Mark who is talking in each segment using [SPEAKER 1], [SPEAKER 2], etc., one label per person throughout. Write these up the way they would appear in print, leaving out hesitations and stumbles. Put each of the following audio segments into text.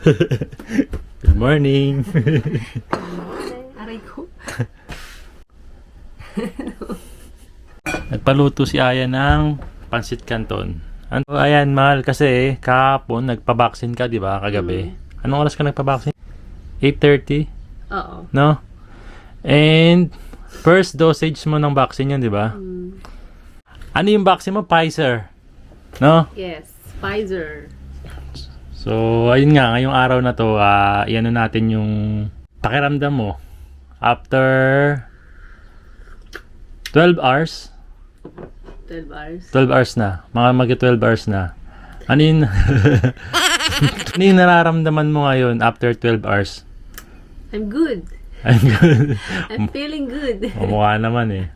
[SPEAKER 1] Good morning.
[SPEAKER 2] Aray ko.
[SPEAKER 1] Nagpaluto si Aya ng pansit canton. Ano, ayan, mahal kasi kahapon nagpa-vaccine ka, di ba, kagabi? Anong oras ka nagpa-vaccine? 8:30?
[SPEAKER 2] Oo.
[SPEAKER 1] No? And first dosage mo ng vaccine yun, di ba? Ano yung vaccine mo? Pfizer. No?
[SPEAKER 2] Yes. Pfizer.
[SPEAKER 1] So, ayun nga, ngayong araw na to, iano natin yung pakiramdam mo. After 12 hours,
[SPEAKER 2] 12 hours.
[SPEAKER 1] 12 hours na. Mga mag-12 hours na. Ano yung, ano yung nararamdaman mo ngayon after 12 hours?
[SPEAKER 2] I'm good.
[SPEAKER 1] I'm good.
[SPEAKER 2] I'm feeling good.
[SPEAKER 1] Mukha naman eh.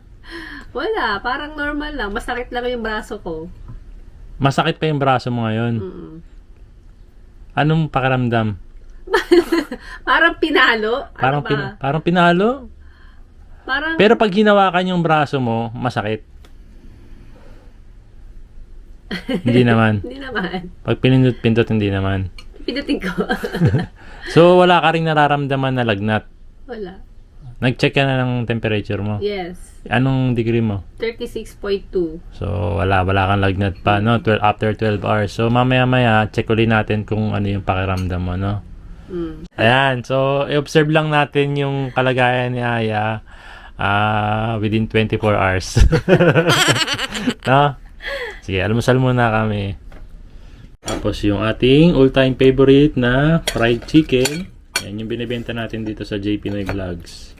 [SPEAKER 2] Wala. Parang normal lang. Masakit lang yung braso ko.
[SPEAKER 1] Masakit pa yung braso mo ngayon. Anong pakiramdam?
[SPEAKER 2] Parang pinalo.
[SPEAKER 1] Parang,
[SPEAKER 2] ano ba?
[SPEAKER 1] parang pinalo?
[SPEAKER 2] Parang...
[SPEAKER 1] Pero pag hinawakan yung braso mo, masakit. Hindi naman.
[SPEAKER 2] Hindi naman.
[SPEAKER 1] Pag pinindot-pindot, hindi naman.
[SPEAKER 2] Pinutin ko.
[SPEAKER 1] So, wala ka rin nararamdaman na lagnat.
[SPEAKER 2] Wala.
[SPEAKER 1] Nag-check ka na ng temperature mo.
[SPEAKER 2] Yes.
[SPEAKER 1] Anong degree mo?
[SPEAKER 2] 36.2.
[SPEAKER 1] So, wala kang lagnat pa, no? After 12 hours. So, mamaya-maya, check ulit natin kung ano yung pakiramdam mo, no? Ayan. So, i-observe lang natin yung kalagayan ni Aya within 24 hours. No? Sige, almusal muna kami. Tapos yung ating all-time favorite na fried chicken. Yan yung binibenta natin dito sa J Pinoy Vlogs.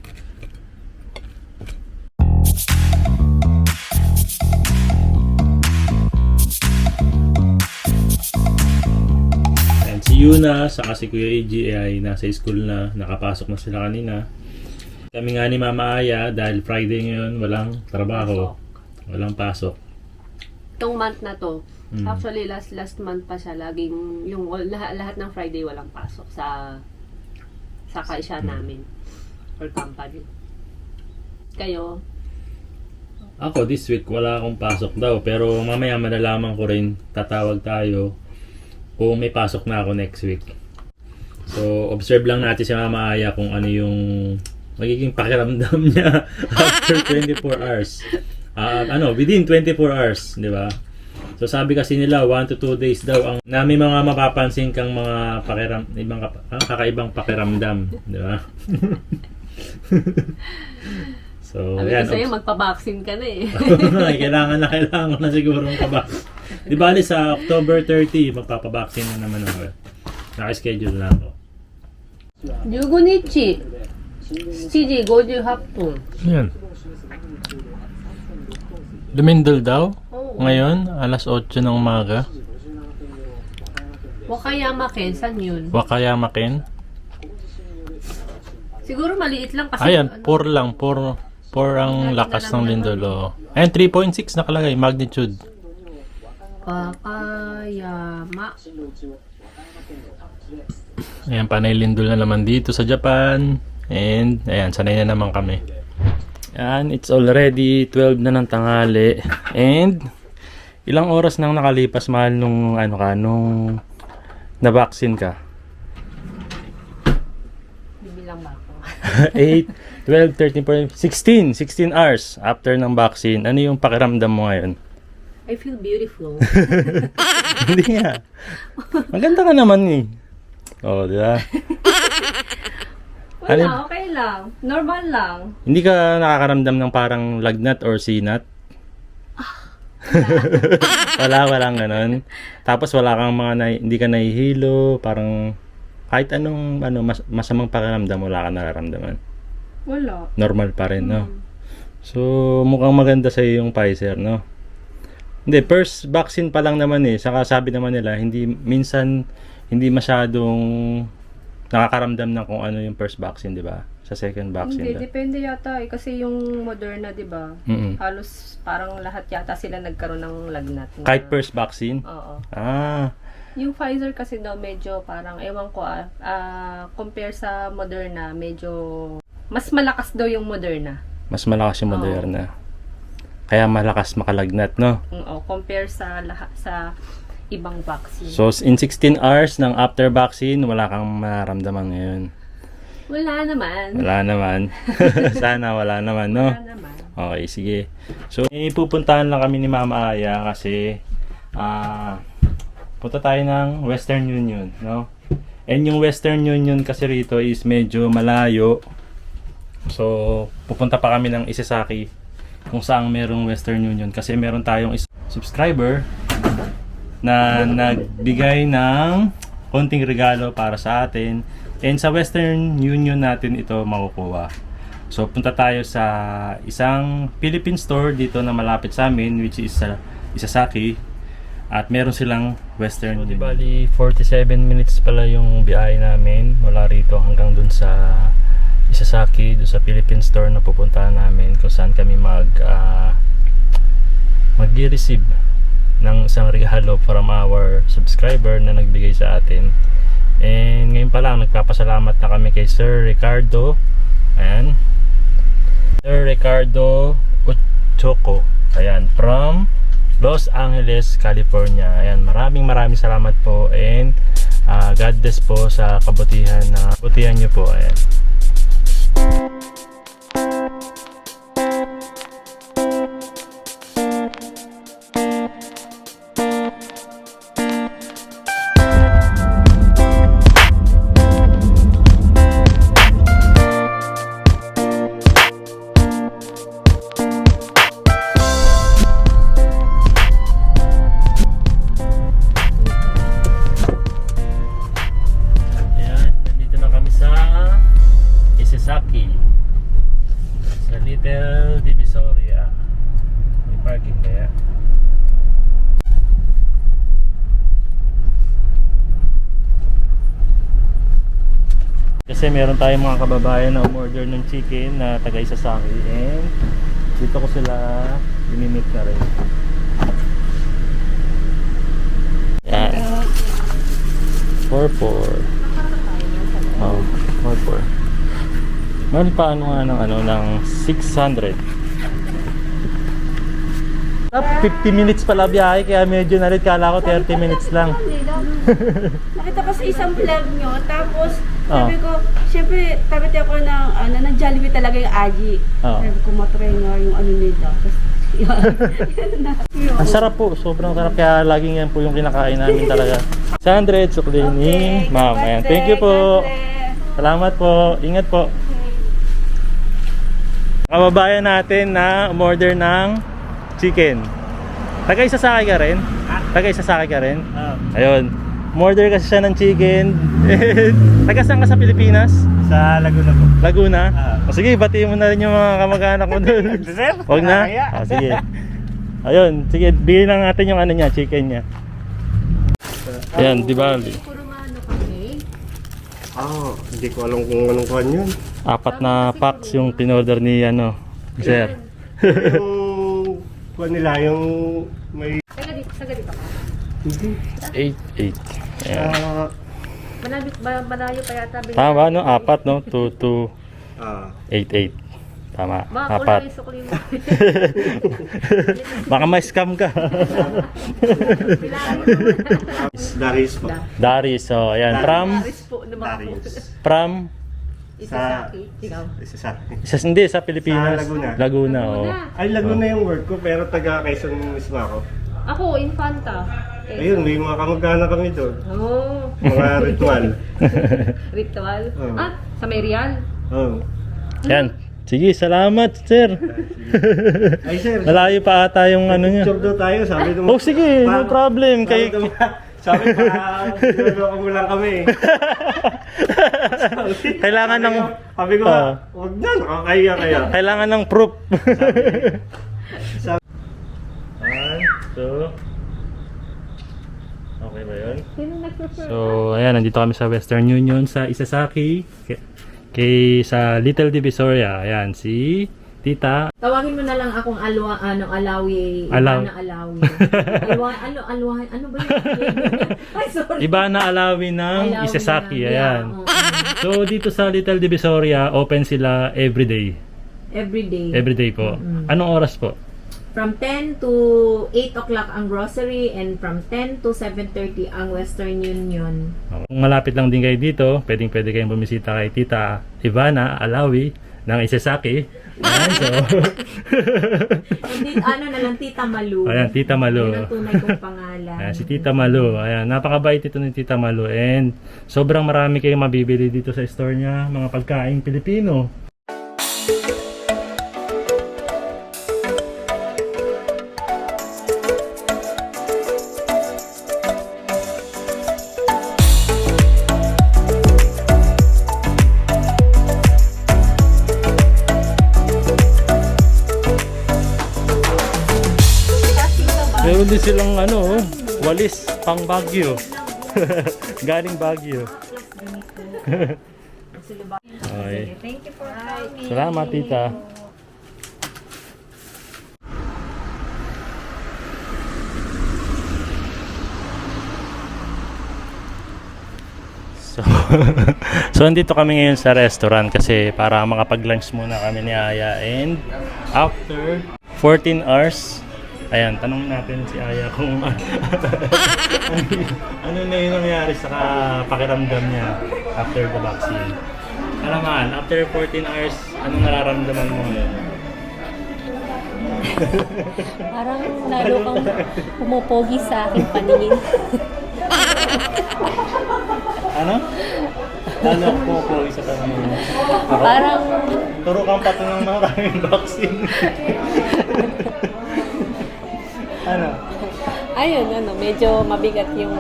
[SPEAKER 1] And si Yuna, saka si Kuya AG ay nasa school na, nakapasok na sila kanina. Kami nga ni Mama Aya, dahil Friday ngayon, walang trabaho. Walang pasok.
[SPEAKER 2] Itong month na to, actually last month pa siya, laging yung lahat ng Friday walang pasok sa kaisya namin or company. Kayo?
[SPEAKER 1] Ako, this week, wala akong pasok daw. Pero mamaya malalaman ko rin, tatawag tayo kung may pasok na ako next week. So, observe lang natin si Mama Aya kung ano yung magiging pakiramdam niya after 24 hours. Within 24 hours, di ba? So, sabi kasi nila, 1 to 2 days daw ang may mga mapapansin kang mga kakaibang pakiramdam, di ba? So,
[SPEAKER 2] Sabi
[SPEAKER 1] yan.
[SPEAKER 2] ko sa'yo, magpa-vaccine ka na eh.
[SPEAKER 1] kailangan na siguro magpa-vaccine. Di ba, sa October 30, magpapa-vaccine na naman ako. Naka-schedule na ako.
[SPEAKER 2] 15日、7時58分。
[SPEAKER 1] Yan. Lumindol daw?
[SPEAKER 2] Oo.
[SPEAKER 1] Ngayon, alas 8 ng umaga.
[SPEAKER 2] Wakayama Ken, saan yun?
[SPEAKER 1] Wakayama Ken.
[SPEAKER 2] Siguro maliit lang kasi...
[SPEAKER 1] Ayan, 4 lang. 4 ang lakas ng lindol. Oh. Ayan, 3.6 nakalagay. Magnitude.
[SPEAKER 2] Wakayama.
[SPEAKER 1] Ayan, panay lindol na naman dito sa Japan. And, ayan, sanay na naman kami. Ayan, it's already 12 na ng tanghali. And, ilang oras nang nakalipas, mahal, nung na-vaccine ka?
[SPEAKER 2] Bibilang ba ako?
[SPEAKER 1] 8, 12, 13, 16 hours after ng vaccine. Ano yung pakiramdam mo ngayon?
[SPEAKER 2] I feel beautiful.
[SPEAKER 1] Hindi nga. Maganda ka naman eh. Oh, di ba?
[SPEAKER 2] Wala, okay lang. Normal lang.
[SPEAKER 1] Hindi ka nakakaramdam ng parang lagnat or sinat? Walang ganun. Tapos wala kang hindi ka nahihilo, parang kahit anong masamang pakiramdam, wala ka nararamdaman.
[SPEAKER 2] Wala.
[SPEAKER 1] Normal pa rin, no? So, mukhang maganda sa yung Pfizer, no? Hindi, first vaccine pa lang naman eh. Saka sabi naman nila, minsan hindi masyadong nakakaramdam ng kung ano yung first vaccine, di ba? Sa second vaccine.
[SPEAKER 2] Hindi, depende yata eh. Kasi yung Moderna, di ba? Halos parang lahat yata sila nagkaroon ng lagnat.
[SPEAKER 1] Kahit first vaccine?
[SPEAKER 2] Oo. Yung Pfizer kasi daw medyo parang, ewan ko compare sa Moderna, medyo mas malakas daw yung Moderna.
[SPEAKER 1] Mas malakas yung Moderna. Kaya malakas makalagnat, no?
[SPEAKER 2] Oo, compare sa ibang vaccine.
[SPEAKER 1] So, in 16 hours ng after vaccine, wala kang mararamdaman ngayon.
[SPEAKER 2] Wala naman.
[SPEAKER 1] Wala naman. Sana wala naman, no?
[SPEAKER 2] Wala naman.
[SPEAKER 1] Okay, sige. So, ipupuntahan lang kami ni Mama Aya kasi punta tayo ng Western Union, no? And yung Western Union kasi rito is medyo malayo. So, pupunta pa kami ng Isesaki kung saan merong Western Union kasi meron tayong subscriber na nagbigay ng konting regalo para sa atin. And sa Western Union natin ito makukuha. So, punta tayo sa isang Philippine store dito na malapit sa amin, which is sa Isesaki. At meron silang Western Union. Bali, 47 minutes pala yung biyahe namin mula rito hanggang dun sa Isesaki, dun sa Philippine store na pupuntahan namin kung saan kami mag-receive ng isang regalo from our subscriber na nagbigay sa atin. And ngayon pa lang nagpapasalamat na kami kay Sir Ricardo. Ayan, Sir Ricardo Uchoco. Ayan, from Los Angeles, California. Ayan, maraming salamat po. And God bless po sa kabutihan nyo po. Ayan. Isesaki sa Little Divisoria. May parking kaya? Kasi meron tayong mga kababayan na umorder ng chicken na taga Isesaki, and dito ko sila imimit na rin. Yan. 4-4. Oh, 4-4. Mahal pa ng 600. 50 minutes pala biyahe, kaya medyo nalit, kala ko 30 minutes lang.
[SPEAKER 3] Nakita ko sa isang vlog nyo, tapos sabi ko, syempre, tapit ako ng Jollibee talaga yung Aji. Sabi ko, matry nga yung ano nila. Tapos,
[SPEAKER 1] Ang sarap po, sobrang sarap, kaya laging yan po yung kinakain namin talaga. 600 sukli ni Ma'am. Ayan, thank you po. Salamat po, ingat po. Kababayan natin na umorder ng chicken. Taga-Isesaki ka rin? Taga-Isesaki ka rin? Ayun. Umorder kasi siya ng chicken. Taga saan ka sa Pilipinas?
[SPEAKER 4] Sa Laguna po.
[SPEAKER 1] Laguna? O sige, batiin mo na rin yung mga kamag-anak mo doon. Huwag na? Sige. Ayun, sige, bigyan lang natin yung ano niya, chicken niya. Ayan, di ba?
[SPEAKER 2] Puro mano kami.
[SPEAKER 4] Hindi ko alam kung anong kuhan yun.
[SPEAKER 1] 4 na packs yung pinorder ni Sir.
[SPEAKER 4] Yung kuhan nila, yung may...
[SPEAKER 2] Taga dito ka.
[SPEAKER 4] Hindi.
[SPEAKER 1] 8. Ayan.
[SPEAKER 2] Malayo pa yata.
[SPEAKER 1] Tama, no? 4, no? 2, 8. Tama, 4.
[SPEAKER 2] Sukli mo.
[SPEAKER 1] Baka ma-scam ka.
[SPEAKER 4] Darius po.
[SPEAKER 1] Darius, so ayan. From
[SPEAKER 2] Isesaki. Ikaw.
[SPEAKER 1] hindi, sa Pilipinas.
[SPEAKER 4] Sa Laguna.
[SPEAKER 1] Laguna, oh.
[SPEAKER 4] Ay, Laguna yung work ko, pero taga Quezon mismo ako.
[SPEAKER 2] Ako, Infanta.
[SPEAKER 4] Ayun, may mga kamag-anak kami doon.
[SPEAKER 2] Oh.
[SPEAKER 4] Mga ritual.
[SPEAKER 2] Ritual?
[SPEAKER 4] Oh.
[SPEAKER 2] Sa Merial?
[SPEAKER 4] Oo.
[SPEAKER 1] Yan. Sige, salamat, sir.
[SPEAKER 4] Ay, sir.
[SPEAKER 1] Malayo pa ata yung ano niya.
[SPEAKER 4] Picture daw tayo, sabi
[SPEAKER 1] Oh, sige, no problem.
[SPEAKER 4] Sabi pa, sinuloko mo lang kami.
[SPEAKER 1] Kailangan ng...
[SPEAKER 4] Sabi ko, huwag na, nakakaya kaya.
[SPEAKER 1] Kailangan ng proof.
[SPEAKER 4] Sabi,
[SPEAKER 1] 1, 2. Okay ba yun? So, ayan, nandito kami sa Western Union sa Isesaki. Sa Little Divisoria. Ayan, si Tita.
[SPEAKER 5] Tawagin mo na lang akong Alawi. Alawi. Ano ba yun? Ay, sorry.
[SPEAKER 1] Iba na Alawi ng
[SPEAKER 5] Alawi
[SPEAKER 1] Isesaki.
[SPEAKER 5] na.
[SPEAKER 1] Ayan.
[SPEAKER 5] Yeah,
[SPEAKER 1] So, dito sa Little Divisoria, open sila everyday.
[SPEAKER 5] Everyday.
[SPEAKER 1] Everyday po. Anong oras po?
[SPEAKER 5] From 10 to 8 o'clock ang grocery and from 10 to 7:30 ang Western Union.
[SPEAKER 1] Kung malapit lang din kayo dito, pwede kayong bumisita kay Tita Ivana Alawi ng Isesaki. Ayan, so...
[SPEAKER 5] Ano na lang, Tita Malu.
[SPEAKER 1] Ayan, Tita Malu.
[SPEAKER 5] Yan ang tunay kong pangalan.
[SPEAKER 1] Ayan, si Tita Malu. Ayan, napakabait ito ni Tita Malu. And sobrang marami kayong mabibili dito sa store niya, mga pagkaing Pilipino. Meron din silang walis pang Baguio. Galing Baguio. Okay.
[SPEAKER 5] Thank you for coming.
[SPEAKER 1] Salamat, Tita. So andito kami ngayon sa restaurant kasi para makapag-lunch muna kami ni Aya, and after 14 hours, ayan, tanong natin si Aya kung ano na yung nangyari sa pakiramdam niya after the vaccine. Alaman, after 14 hours, anong nararamdaman mo ngayon?
[SPEAKER 6] Parang lalo kang pumopogi sa aking paningin.
[SPEAKER 1] Ano? Lalo ako po isa tanong mo.
[SPEAKER 6] Parang
[SPEAKER 1] Turo kang pato ng maraming vaccine. Ano?
[SPEAKER 6] ayun, medyo mabigat yung,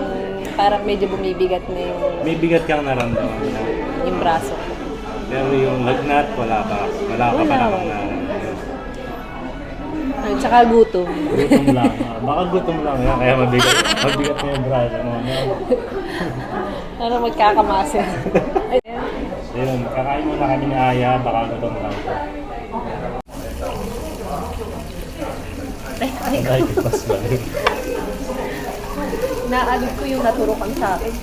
[SPEAKER 6] parang medyo bumibigat na yung,
[SPEAKER 1] May bigat kang naramdaman na.
[SPEAKER 6] yung braso ko.
[SPEAKER 1] Pero yung lagnat, wala pa. Wala ka pa
[SPEAKER 6] Wala.
[SPEAKER 1] namang na.
[SPEAKER 6] At saka gutom.
[SPEAKER 1] Gutom lang. Baka gutom lang yan. Kaya mabigat na yung braso mo.
[SPEAKER 6] Parang magkakamasin.
[SPEAKER 1] Ayun, kakain muna kami ni Aya. Baka gutom lang po. Ay, kipas ba?
[SPEAKER 6] Naalog ko yung naturukan sa akin.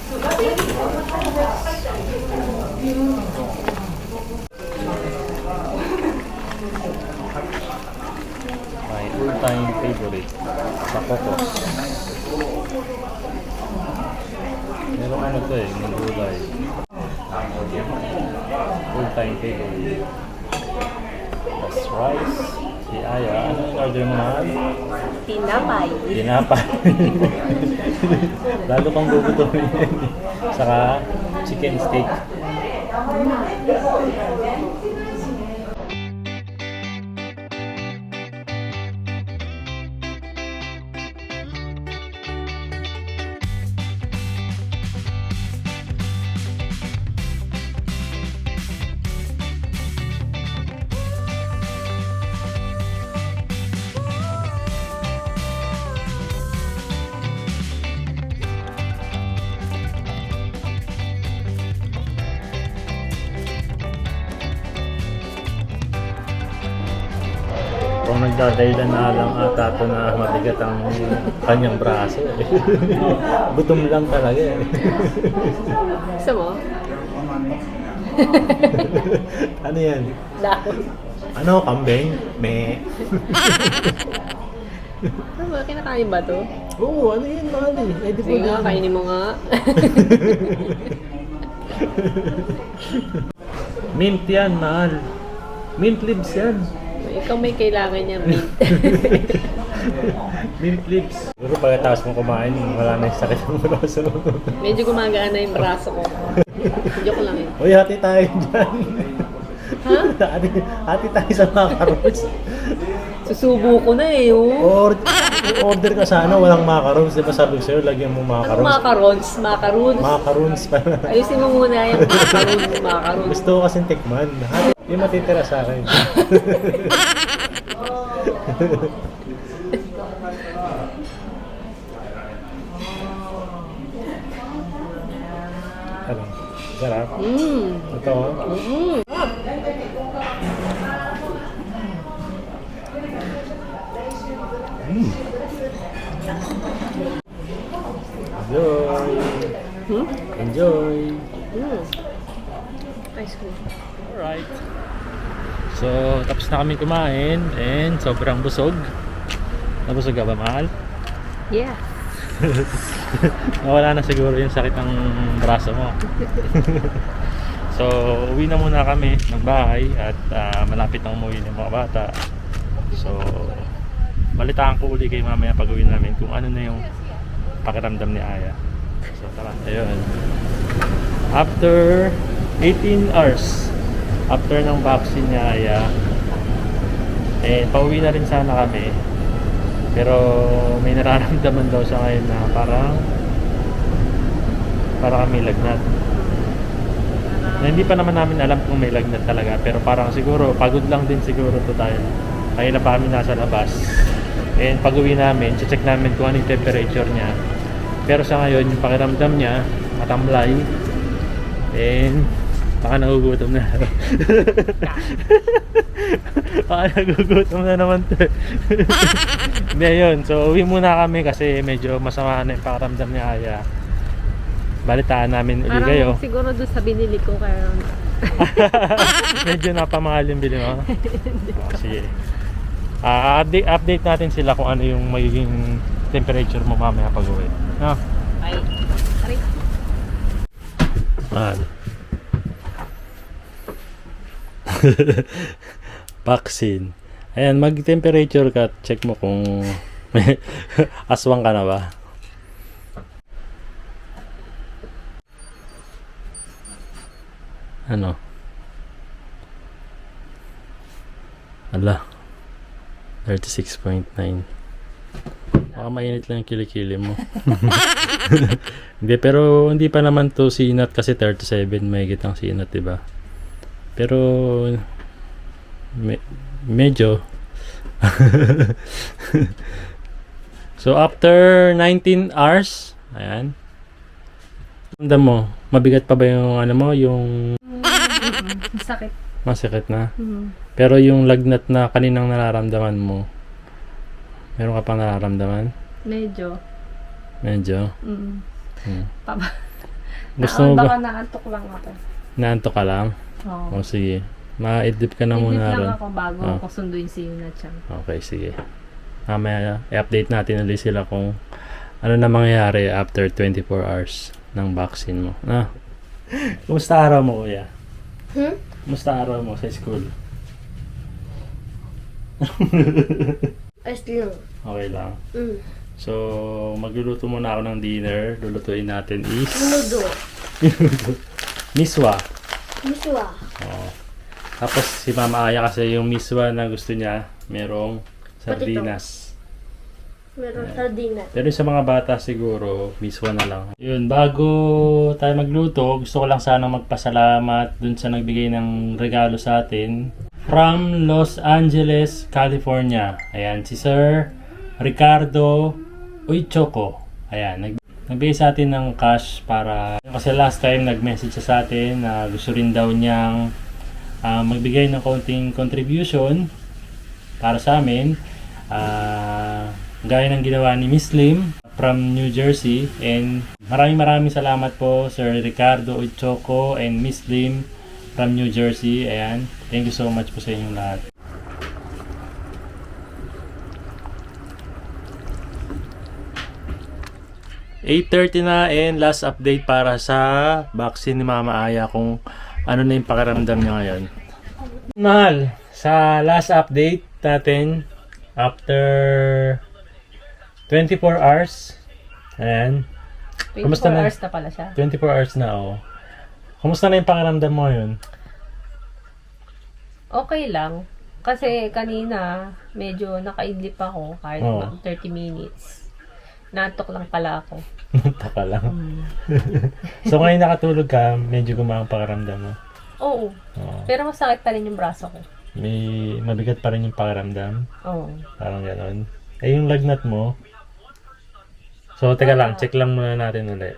[SPEAKER 1] My all-time favorite sa Cocos. Meron ano to ng gulay. All-time favorite. That's rice. Si Aya, ano yung order mo na?
[SPEAKER 6] Tinapay.
[SPEAKER 1] Tinapay. Lalo kang gugutomin yan. Saka chicken steak. Kung nagdadahilan na lang ata ito na mabigat ang kanyang braso. Gutom lang talaga eh.
[SPEAKER 6] Gusto mo?
[SPEAKER 1] Ano yan?
[SPEAKER 6] Dahon.
[SPEAKER 1] Ano? Kambing? Me.
[SPEAKER 6] Ano ba? Kinakain ba to?
[SPEAKER 1] Oo, ano yan, mahal eh. Eh, di ko
[SPEAKER 6] Sige nga,
[SPEAKER 1] na.
[SPEAKER 6] kainin mo nga.
[SPEAKER 1] Mint yan, mahal. Mint leaves yan.
[SPEAKER 6] Ikaw may kailangan niya mint.
[SPEAKER 1] Mint leaves. Siguro pagkatapos mo kumain, wala na yung sakit ng braso.
[SPEAKER 6] Medyo gumagana yung braso ko. Joke lang eh.
[SPEAKER 1] Uy, hati tayo dyan.
[SPEAKER 6] Ha?
[SPEAKER 1] hati tayo sa macarons.
[SPEAKER 6] Susubo ko na eh. Oh.
[SPEAKER 1] Order ka sana, walang macarons. Diba sabi ko sa'yo, lagyan mo
[SPEAKER 6] Ano
[SPEAKER 1] macarons.
[SPEAKER 6] macarons? Macarons?
[SPEAKER 1] Macarons pa.
[SPEAKER 6] Ayusin mo muna yung macarons.
[SPEAKER 1] Gusto ko kasing tikman. Hindi matitira sa akin. Ano? Sarap? Ito? Enjoy! Enjoy!
[SPEAKER 6] Ice cream.
[SPEAKER 1] Alright. So, tapos na kami kumain and sobrang busog. Nabusog ka ba, mahal?
[SPEAKER 6] Yeah.
[SPEAKER 1] Nawala na siguro yung sakit ng braso mo. So, uwi na muna kami ng bahay at malapit na umuwi ng mga bata. So, balitaan ko uli kayo mamaya pag uwi namin kung ano na yung pakiramdam ni Aya. So, tara. Ayun. After 18 hours, after ng vaccine ni Aya, pauwi na rin sana kami. Pero may nararamdaman daw siya ngayon na parang may lagnat. Na hindi pa naman namin alam kung may lagnat talaga, pero parang siguro pagod lang din siguro to tayo. Kaya na pa kami nasa labas. And pag uwi namin, check namin kung ano yung temperature niya. Pero sa ngayon, yung pakiramdam niya matamlay. And baka nagugutom na. Baka nagugutom na naman to. Hindi, yun. So, uwi muna kami kasi medyo masama na yung pakiramdam ni Aya. Balitaan namin uli kayo.
[SPEAKER 6] Parang siguro doon sa binili ko kaya...
[SPEAKER 1] Medyo napamahal yung bili mo. Sige. Update natin sila kung ano yung magiging temperature mo mamaya pag uwi. No?
[SPEAKER 6] Ay, aray.
[SPEAKER 1] Vaccine. Ayan, mag-temperature ka. Check mo kung may aswang ka na ba. Ano? Ala. 36.9. Baka mainit lang yung kilikili mo. Hindi, pero hindi pa naman to sinat kasi 37 may gitang sinat, diba? Pero medyo so after 19 hours, ayan. Tanda mo, mabigat pa ba yung ano mo, yung
[SPEAKER 6] Sakit.
[SPEAKER 1] masakit na? Pero yung lagnat na kaninang nararamdaman mo, meron ka pang nararamdaman?
[SPEAKER 6] Medyo.
[SPEAKER 1] Gusto mo
[SPEAKER 6] Baka
[SPEAKER 1] ba?
[SPEAKER 6] naantok lang ako.
[SPEAKER 1] Naantok ka lang?
[SPEAKER 6] Oo.
[SPEAKER 1] O sige, ma-idlip ka na
[SPEAKER 6] Idlip
[SPEAKER 1] muna
[SPEAKER 6] lang
[SPEAKER 1] ron.
[SPEAKER 6] ako bago
[SPEAKER 1] Ah.
[SPEAKER 6] ako sunduin si Yunachan.
[SPEAKER 1] Okay, sige. Mamaya, i-update natin ulit sila kung ano na mangyayari after 24 hours ng vaccine mo. Kumusta araw mo, kuya? Kumusta araw mo sa school? Okay lang. So, magluluto muna ako ng dinner. Lulutuin natin is... Miswa. Oo. Tapos si Mama Aya kasi yung miswa na gusto niya, merong sardinas. Pero sa mga bata siguro, miswa na lang. Yun, bago tayo magluto, gusto ko lang sana magpasalamat dun sa nagbigay ng regalo sa atin. From Los Angeles, California. Ayan, si Sir Ricardo Uychoco. Ayan, nagbigay sa atin ng cash para... Kasi last time nag-message siya sa atin na gusto rin daw niyang magbigay ng konting contribution para sa amin. Gaya ng ginawa ni Miss Lim from New Jersey. And maraming salamat po Sir Ricardo Uychoco and Miss Lim from New Jersey. Ayan, thank you so much po sa inyong lahat. (8:30) na and last update para sa vaccine ni Mama Aya kung ano na yung pakiramdam niya ngayon. Mahal, sa last update natin after 24 hours. Ayan.
[SPEAKER 6] 24
[SPEAKER 1] Kumusta na?
[SPEAKER 6] hours na pala siya.
[SPEAKER 1] 24 hours na, oh. Kumusta na yung pakiramdam mo ngayon?
[SPEAKER 6] Okay lang. Kasi kanina, medyo nakaidlip ako kahit
[SPEAKER 1] Oo.
[SPEAKER 6] 30 minutes. Naantok lang pala ako.
[SPEAKER 1] Taka lang. So ngayon nakatulog ka, medyo gumang pakiramdam mo.
[SPEAKER 6] Oo.
[SPEAKER 1] Oo.
[SPEAKER 6] Pero masakit pa rin yung braso ko.
[SPEAKER 1] May mabigat pa rin yung pakiramdam.
[SPEAKER 6] Oo.
[SPEAKER 1] Parang gano'n. Eh yung lagnat mo. So teka lang, check lang muna natin ulit.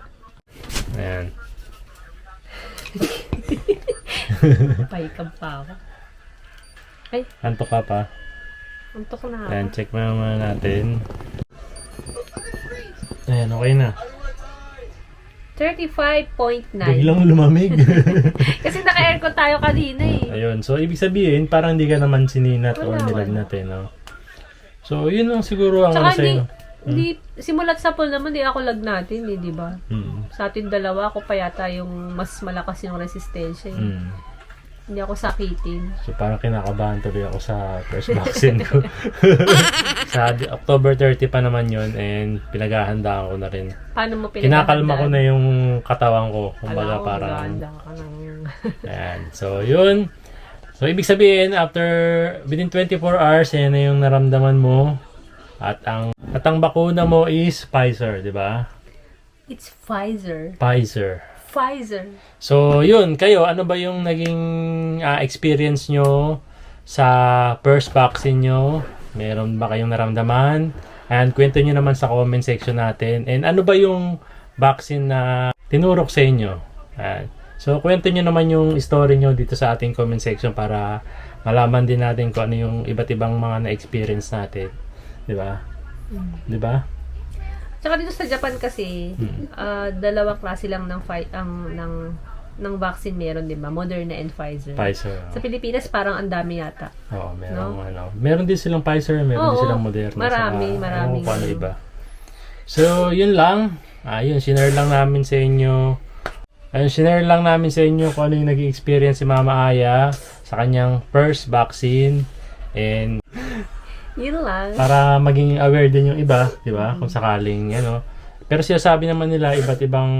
[SPEAKER 1] Ayan.
[SPEAKER 6] Paikab pa ako.
[SPEAKER 1] Antok ka pa.
[SPEAKER 6] Antok na ako.
[SPEAKER 1] Ayan, check muna natin. Ayan, okay na.
[SPEAKER 6] 35.9.
[SPEAKER 1] Biglang lumamig.
[SPEAKER 6] Kasi naka-aircon tayo kanina eh.
[SPEAKER 1] Ayun, so ibig sabihin, parang hindi ka naman sininat o
[SPEAKER 6] Wala,
[SPEAKER 1] nilagnat eh, no? So, yun lang siguro ang
[SPEAKER 2] Tsaka
[SPEAKER 1] ano sa'yo.
[SPEAKER 2] hindi, simulat sa pool naman, di ako lag natin, di ba? Sa atin dalawa, ako pa yata yung mas malakas yung resistensya. Hindi ako sakitin.
[SPEAKER 1] So, parang kinakabahan tuloy ako sa first vaccine ko. Sa October 30 pa naman yun and pinaghahandaan ko na rin.
[SPEAKER 2] Paano mo
[SPEAKER 1] Kinakalma ko na yung katawan ko. Kumbaga parang... Ayan. So, yun. So, ibig sabihin, within 24 hours, yan na yung naramdaman mo. At ang bakuna mo is Pfizer, di ba?
[SPEAKER 2] It's Pfizer.
[SPEAKER 1] Pfizer.
[SPEAKER 2] So,
[SPEAKER 1] yun, kayo, ano ba yung naging experience nyo sa first vaccine nyo? Meron ba kayong naramdaman? And kwento nyo naman sa comment section natin. And ano ba yung vaccine na tinurok sa inyo? So, kwento nyo naman yung story nyo dito sa ating comment section para malaman din natin kung ano yung iba't ibang mga na-experience natin. Diba? Diba?
[SPEAKER 2] Tsaka dito sa Japan kasi, dalawang klase lang ng vaccine meron, di ba? Moderna and Pfizer. Sa Pilipinas, parang ang dami yata.
[SPEAKER 1] Oo, meron din silang Pfizer, meron din silang Moderna.
[SPEAKER 2] Marami.
[SPEAKER 1] Paano iba. So, yun lang. Sinare lang namin sa inyo. Sinare lang namin sa inyo kung ano yung naging experience si Mama Aya sa kanyang first vaccine. And
[SPEAKER 2] yun lang.
[SPEAKER 1] para maging aware din yung iba, di ba? Kung sakaling, Pero sinasabi naman nila, iba't ibang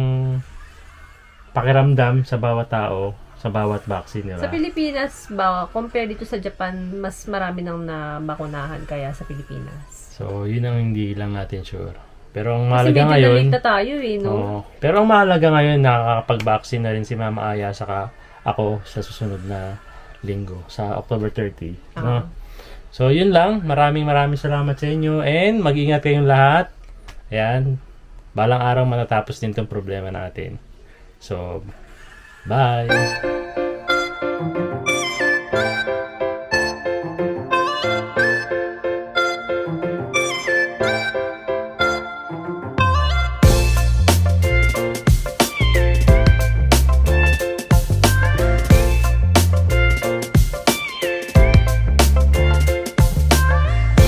[SPEAKER 1] pakiramdam sa bawat tao, sa bawat vaccine, di ba?
[SPEAKER 2] Sa Pilipinas ba, compare dito sa Japan, mas marami nang nabakunahan kaya sa Pilipinas.
[SPEAKER 1] So, yun ang hindi lang natin sure. Pero ang
[SPEAKER 2] Kasi
[SPEAKER 1] mahalaga
[SPEAKER 2] medyo
[SPEAKER 1] ngayon,
[SPEAKER 2] na-late na tayo no?
[SPEAKER 1] Oo. Pero ang mahalaga ngayon, nakakapag-vaccine na rin si Mama Aya saka ako sa susunod na linggo, sa October 30. No? So, yun lang. Maraming salamat sa inyo. And mag-ingat kayong lahat. Ayan. Balang araw matatapos din tong problema natin. So, bye!